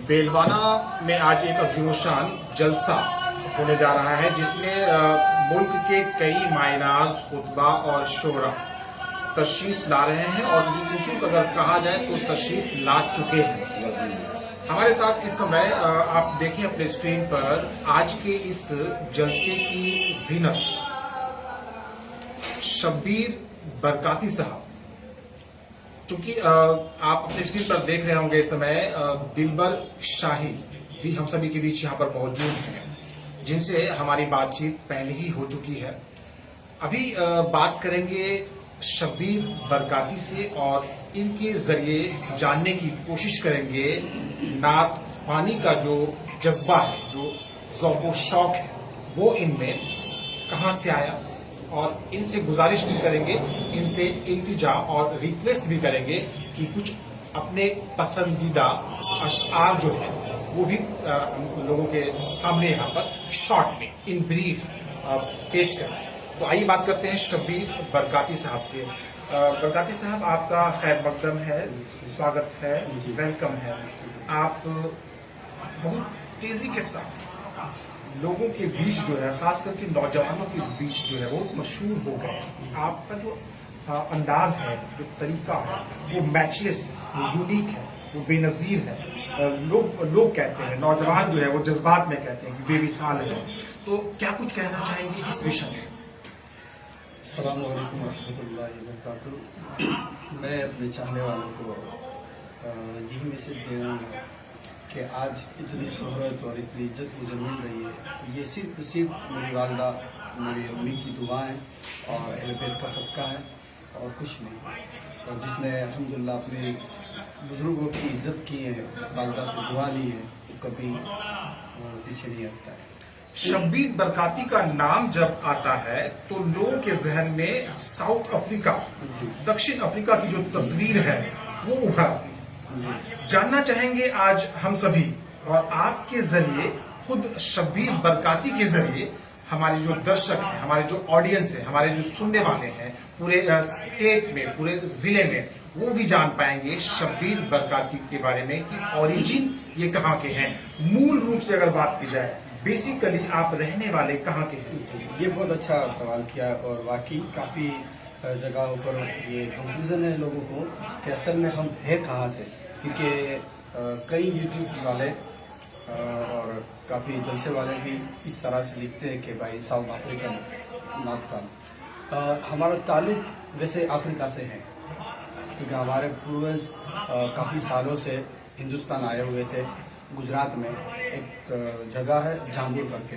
बेलवाना में आज एक अजीमशान जलसा होने जा रहा है जिसमें मुल्क के कई मायनाज खुतबा और शोरा तशरीफ ला रहे हैं और बिलखुसूस अगर कहा जाए तो तशरीफ ला चुके हैं। हमारे साथ इस समय आप देखें अपने स्क्रीन पर आज के इस जलसे की जीनत शब्बीर बरकाती साहब। चूंकि आप अपने स्क्रीन पर देख रहे होंगे इस समय दिलबर शाही भी हम सभी के बीच यहाँ पर मौजूद हैं, जिनसे हमारी बातचीत पहले ही हो चुकी है। अभी बात करेंगे शब्बीर बरकाती से और इनके जरिए जानने की कोशिश करेंगे नात ख्वानी का जो जज्बा है, जो ज़ौक़ शौक है, वो इनमें कहाँ से आया, और इनसे गुजारिश भी करेंगे, इनसे इल्तिजा और रिक्वेस्ट भी करेंगे कि कुछ अपने पसंदीदा अशआर जो है वो भी लोगों के सामने यहाँ पर शॉर्ट में इन ब्रीफ पेश करें। तो आइए बात करते हैं शब्बीर बरकाती साहब से। बरकाती साहब, आपका खैर मकदम है, स्वागत है, वेलकम है। आप बहुत तेजी के साथ लोगों के बीच जो है, खास करके नौजवानों के बीच जो है, बहुत मशहूर हो गए। आपका जो अंदाज है, जो तरीका है, वो मैचलेस है, वो यूनिक है, वो बेनजीर है। लोग कहते हैं, नौजवान जो है वो जज्बात में कहते हैं कि बेमिसाल है। तो क्या कुछ कहना चाहेंगे इस विषय में? अस्सलाम वालेकुम रहमतुल्लाहि व बरकातुहू। मैं अपने चाहने वालों को यही मैसेज दे रहा हूँ कि आज इतनी शोहरत और इतनी इज्जत मुझे मिल रही है, ये सिर्फ मेरी वालदा, मेरी अम्मी की दुआएं और अहले बैत का सदका है और कुछ नहीं। और जिसने अल्हम्दुलिल्लाह अपने बुज़ुर्गों की इज्जत की है, वालदा से दुआ ली है, तो कभी पीछे नहीं हटता है। शब्बीर बरकाती का नाम जब आता है तो लोगों के जहन में साउथ अफ्रीका, दक्षिण अफ्रीका की जो तस्वीर है वो उभर आती है। जानना चाहेंगे आज हम सभी और आपके जरिए, खुद शब्बीर बरकाती के जरिए हमारे जो दर्शक हैं, हमारे जो ऑडियंस है, हमारे जो सुनने वाले हैं पूरे स्टेट में, पूरे जिले में, वो भी जान पाएंगे शब्बीर बरकाती के बारे में कि ओरिजिन ये कहाँ के हैं। मूल रूप से अगर बात की जाए, बेसिकली आप रहने वाले कहाँ के हैं? ये बहुत अच्छा सवाल किया और वाकई काफ़ी जगहों पर ये कंफ्यूजन है लोगों को कि असल में हम है कहाँ से, क्योंकि कई यूट्यूब वाले और काफ़ी जलसे वाले भी इस तरह से लिखते हैं कि भाई साउथ अफ्रीकन नॉर्थ का। हमारा ताल्लुक वैसे अफ्रीका से है, क्योंकि हमारे पूर्वज काफ़ी सालों से हिंदुस्तान आए हुए थे। गुजरात में एक जगह है जाम्बुर करके,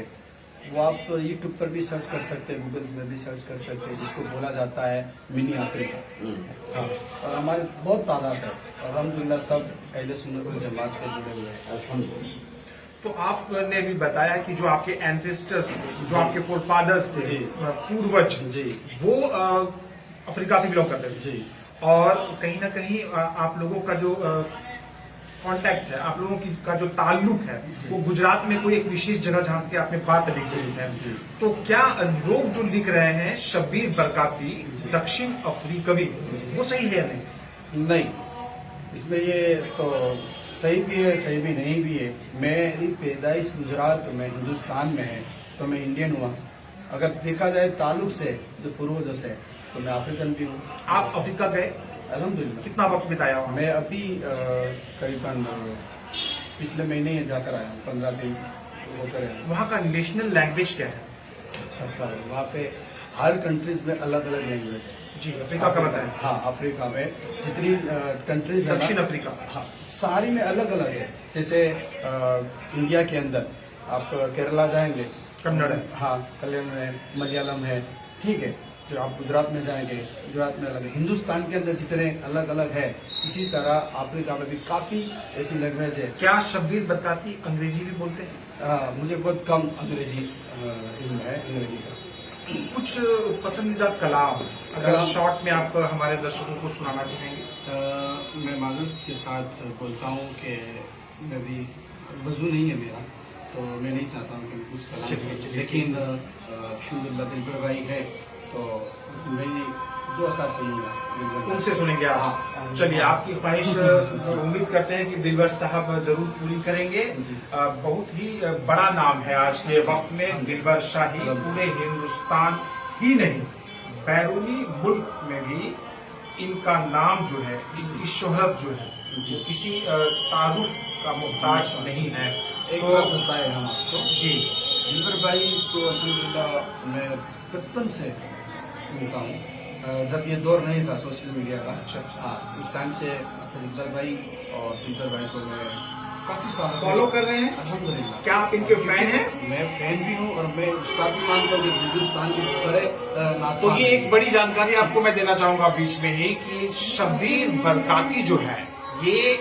वो आप यूट्यूब पर भी सर्च कर सकते हैं, गूगल्स में भी सर्च कर सकते हैं, जिसको बोला जाता है मिनी अफ्रीका। हाँ, और हमारे बहुत तादाद है और अल्हम्दुलिल्लाह सब अहले सुन्नत वल जमात से जुड़े हुए हैं अल्हम्दुलिल्लाह। तो आपने भी बताया कि जो आपके एंसेस्टर्स थे, जो आपके फोरफादर्स थे, पूर्वज जी, वो अफ्रीका से बिलोंग करते थे जी। और कहीं ना कहीं आप लोगों का जो कांटेक्ट है, आप लोगों की का जो ताल्लुक है, वो गुजरात में कोई एक विशेष जगह जहाँ की आपने बात लिखी है। तो क्या लोग जो लिख रहे हैं शब्बीर बरकाती दक्षिण अफ्रीकवी, वो सही है? नहीं, इसमें ये तो सही भी है, सही भी नहीं भी है। मेरी पैदाइश गुजरात में, हिंदुस्तान में है, तो मैं इंडियन हुआ। अगर देखा जाए ताल्लुक से, जो पूर्वजों से, तो मैं अफ्रीकन भी हूँ। आप अफ्रीका गए? अल्हम्दुलिल्लाह। कितना वक्त बिताया वहाँ? मैं अभी करीबन पिछले महीने ही जाकर आया हूँ, 15 दिन होकर आया। वहाँ का नेशनल लैंग्वेज क्या है? वहाँ पे हर कंट्रीज में अलग अलग लैंग्वेज है जी। अफ्रीका का बताया? हाँ, अफ्रीका में जितनी कंट्रीज है, दक्षिण अफ्रीका, हाँ, सारी में अलग अलग है। जैसे इंडिया के अंदर आप केरला जाएंगे, कन्नड़ है, हाँ, कल्याण है, मलयालम है, ठीक है। जो आप गुजरात में जाएंगे, गुजरात में अलग है। हिंदुस्तान के अंदर जितने अलग अलग है, इसी तरह अफ्रीका में भी काफ़ी ऐसी लैंग्वेज है। क्या शब्बीर बरकाती अंग्रेजी भी बोलते हैं? मुझे बहुत कम अंग्रेजी इल्म है अंग्रेजी का। कुछ पसंदीदा कलाम अगर शॉर्ट में आप हमारे दर्शकों को सुनाना चाहेंगे? मैं माजूद के साथ बोलता हूँ कि मैं भी वजू नहीं है मेरा, तो मैं नहीं चाहता हूँ कि कुछ कलाम, लेकिन अल्हम्दुलिल्लाह दिलबर भाई है तो मेरी 2 अशार सुनूंगा दिलबर भाई। उनसे सुनेंगे आप। हाँ। चलिए, आपकी ख्वाहिश उम्मीद करते हैं कि दिलबर साहब जरूर पूरी करेंगे। बहुत ही बड़ा नाम है आज के वक्त में दिलबर शाही। पूरे हिंदुस्तान ही नहीं, बैरूनी मुल्क में भी इनका नाम जो है, इनकी शोहरत जो है, वो किसी तारुफ का मोहताज नहीं है। एक तो बात बताए हम आपको, जी, दिलबर भाई को अल्हम्दुलिल्लाह मैं बचपन से सुनता हूँ। जब ये दौर नहीं था सोशल मीडिया का, अच्छा, अच्छा। हाँ, उस टाइम से दिलबर भाई और दिलबर भाई को मैं काफी सालों से फॉलो कर रहे हैं। अल्हम्दुलिल्लाह। क्या आप इनके फैन हैं? मैं फैन भी हूँ और मैं उस्ताद भी मानता हूँ कि हिंदुस्तान के बड़े तो ये एक बड़ी जानकारी आपको मैं देना चाहूंगा बीच में ही कि शब्बीर बरकाती जो है, ये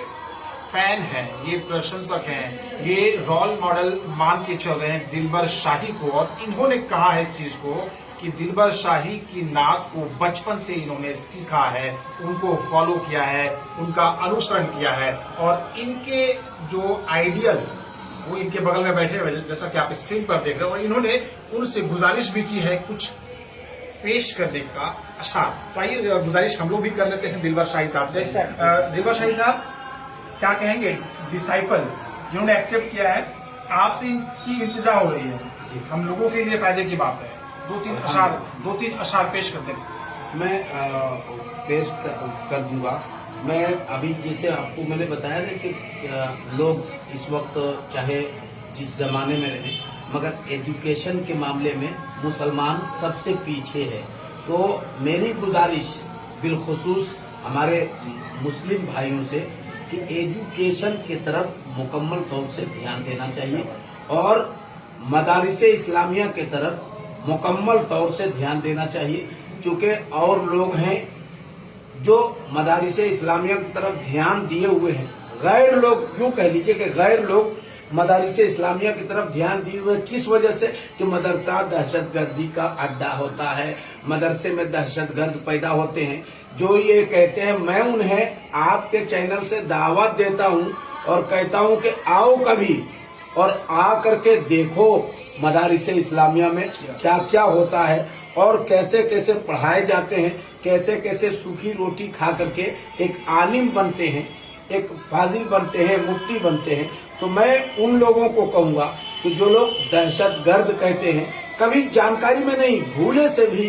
फैन है, ये प्रशंसक हैं, ये रोल मॉडल मान के चल रहे हैं दिलबर शाही को। और इन्होंने कहा है इस चीज को कि दिलबर शाही की नात को बचपन से इन्होंने सीखा है, उनको फॉलो किया है, उनका अनुसरण किया है। और इनके जो आइडियल, वो इनके बगल में बैठे हुए, जैसा कि आप स्क्रीन पर देख रहे हो। और इन्होंने उनसे गुजारिश भी की है कुछ पेश करने का। अच्छा, तो आइए गुजारिश हम लोग भी कर लेते हैं दिलबर शाही साहब से। दिलबर शाही साहब, क्या कहेंगे डिसाइपल जिन्होंने एक्सेप्ट किया है, आपसे इनकी इंतजा हो रही है, हम लोगों के लिए फायदे की बात है। दो तीन अशार पेश कर दें। मैं पेश कर दूंगा। मैं अभी जैसे आपको मैंने बताया ना कि लोग इस वक्त चाहे जिस जमाने में रहें, मगर एजुकेशन के मामले में मुसलमान सबसे पीछे है। तो मेरी गुजारिश बिलखुसूस हमारे मुस्लिम भाइयों से कि एजुकेशन की तरफ मुकम्मल तौर से ध्यान देना चाहिए और मदारिस इस्लामिया की तरफ मुकम्मल तौर से ध्यान देना चाहिए। क्योंकि और लोग हैं जो मदारिस इस्लामिया की तरफ ध्यान दिए हुए हैं, गैर लोग, यूं कह लीजिए कि गैर लोग मदारिस इस्लामिया की तरफ ध्यान दिए हुए। किस वजह से? कि मदरसा दहशतगर्दी का अड्डा होता है, मदरसे में दहशतगर्द पैदा होते हैं। जो ये कहते हैं, मैं उन्हें आपके चैनल से दावत देता हूं और कहता हूं कि आओ कभी और आ करके देखो मदारिस इस्लामिया में क्या क्या होता है और कैसे कैसे पढ़ाए जाते हैं, कैसे कैसे सूखी रोटी खा करके एक आलिम बनते हैं, एक फाजिल बनते हैं, मुफ्ती बनते हैं। तो मैं उन लोगों को कहूँगा कि जो लोग दहशतगर्द कहते हैं, कभी जानकारी में नहीं, भूले से भी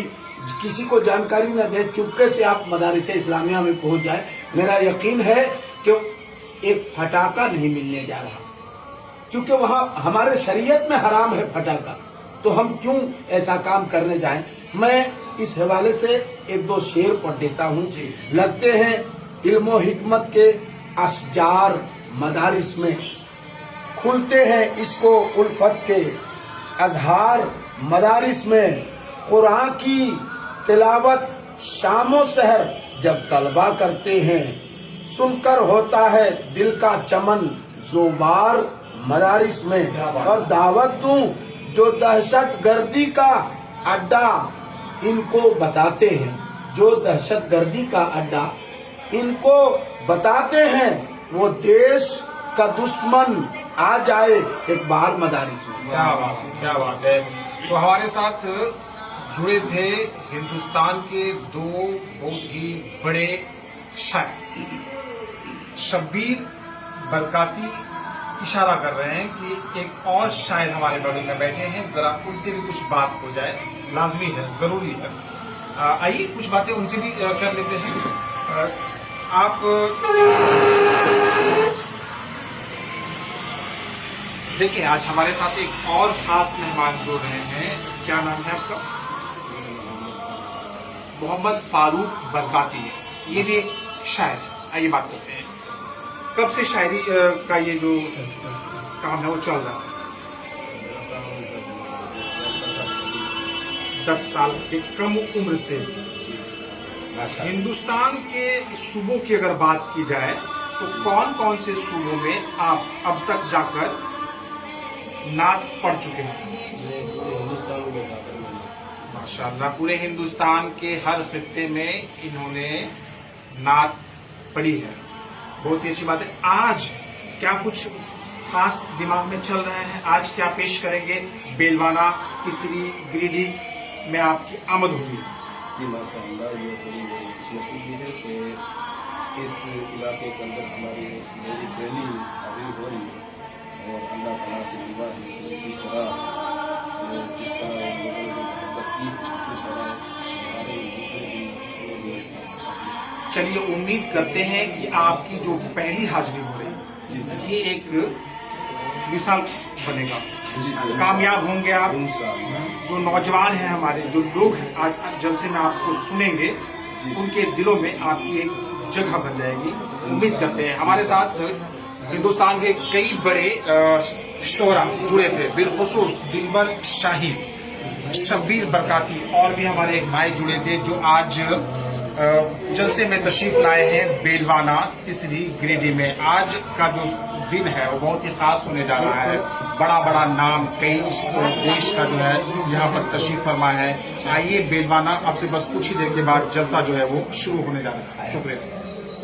किसी को जानकारी न दे, चुपके से आप मदारिस इस्लामिया में पहुंच जाए। मेरा यकीन है कि एक फटाका नहीं मिलने जा रहा, क्योंकि वहाँ हमारे शरीयत में हराम है फटाका, तो हम क्यों ऐसा काम करने जाएं। मैं इस हवाले से 1-2 शेर पढ़ देता हूँ। लगते हैं इल्म और हिकमत के अशजार मदारिस में, खुलते हैं इसको उल्फत के अजहार मदारिस में। कुरान की तिलावत शामो सहर जब तलबा करते हैं, सुनकर होता है दिल का चमन जोबार मदारिस में। और दावत दूं जो दहशत गर्दी का अड्डा इनको बताते हैं, जो दहशत गर्दी का अड्डा इनको बताते हैं, वो देश का दुश्मन आ जाए एक बार मदारिस में। क्या बात है, क्या बात है। तो हमारे साथ जुड़े थे हिंदुस्तान के 2 बहुत ही बड़े शायर। शब्बीर बरकाती इशारा कर रहे हैं कि एक और शायर हमारे बगल में बैठे हैं, जरा उनसे भी कुछ बात हो जाए, लाजमी है, जरूरी है। आइए कुछ बातें उनसे भी कर लेते हैं। आप देखिए, आज हमारे साथ एक और खास मेहमान जुड़ रहे हैं। क्या नाम है आपका? मोहम्मद फारूक बरकाती है, ये भी एक शायर है। आइए बात करते हैं, कब से शायरी का ये जो काम है वो चल रहा है? 10 साल के कम उम्र से। हिंदुस्तान के सूबों की अगर बात की जाए तो कौन कौन से सूबों में आप अब तक जाकर नात पढ़ चुके हैं? माशाअल्लाह, पूरे हिंदुस्तान के हर खित्ते में इन्होंने नात पढ़ी है। बहुत ही अच्छी बात है। आज क्या कुछ खास दिमाग में चल रहा है? आज क्या पेश करेंगे? बेलवाना, किसरी, गिरिडीह, में आपकी आमद हुई। जी माशाअल्लाह, ये बड़ी मेरी खुशनसीबी है कि इस इलाके के अंदर मेरी पहली हाजिरी हो रही है और अल्लाह ताला से दुआ है कि इसी तरह जिस तरह उन लोगों ने मोहब्बत की इसी तरह हमारे मुल्क में भी उन्हें भी ऐसा मोहब्बत की। चलिए उम्मीद करते हैं कि आपकी जो पहली हाजिरी हो रही ये एक मिसाल बनेगा, कामयाब होंगे आप। इंशाअल्लाह जो नौजवान हैं हमारे, जो लोग हैं आज जलसे में आपको सुनेंगे, उनके दिलों में आपकी एक जगह बन जाएगी। उम्मीद करते हैं। हमारे साथ हिंदुस्तान के कई बड़े शोरा जुड़े थे, बिलखुसूस दिलबर शाही, शब्बीर बरकाती और भी हमारे एक भाई जुड़े थे जो आज जलसे में तशरीफ लाए हैं बेलवाना तिसरी गिरिडीह में। आज का जो दिन है वो बहुत ही खास होने जा रहा है। बड़ा बड़ा नाम कई देश का जो है यहाँ पर तशरीफ फरमा है। आइए बेलवाना, आपसे बस कुछ ही देर के बाद जलसा जो है वो शुरू होने जा रहा है। शुक्रिया।